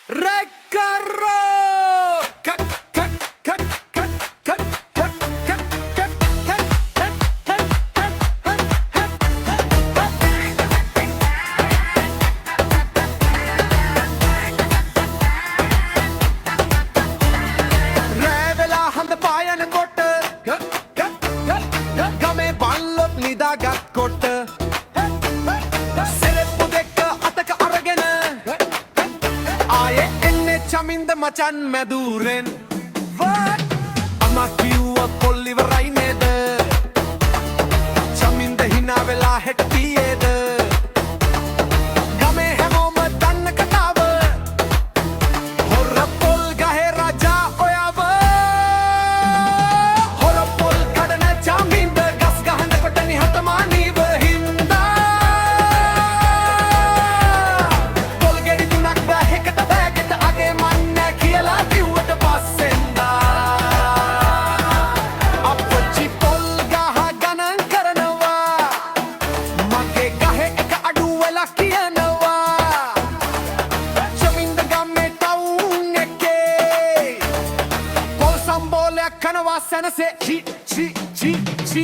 Recarro! Cut, cut, cut, cut, cut, cut, cut, cut, cut, cut, cut, cut, Revela handa payan කොට ගමේ බල්ලොත් නිදාගත් කොට සෙරෙප්පු දෙක අතක අරගෙන ආයේ එන්නේ චමින්ද මචන් මැදුරෙන් අම්මා කිව්වොත් පොල්ලිවරයි නේද චමින්ද හිනා වෙලා හෙට්ටියේද ගමේ හැමෝම දන්න කතාව හොර පොල් ගහේ රජා ඔයව හොර පොල් කඩන චමින්ද ගස් ගහනකොට නිහතමානීව හින්දා පොල් ගෙඩි තුනක් බෑහෙකට බෑගෙට අගේ මන්නේ කියලා කිව්වට පස්සෙන්දා අප්පච්චි පොල් ගහ ගණන් කරනවා මගේ ගහේ එක අඩු වෙලා කියනවා චමින්ද ගම්මේ ටවුන් එකේ පොල් සම්බෝලයක් කනවා සැනසේ චි චි චි චි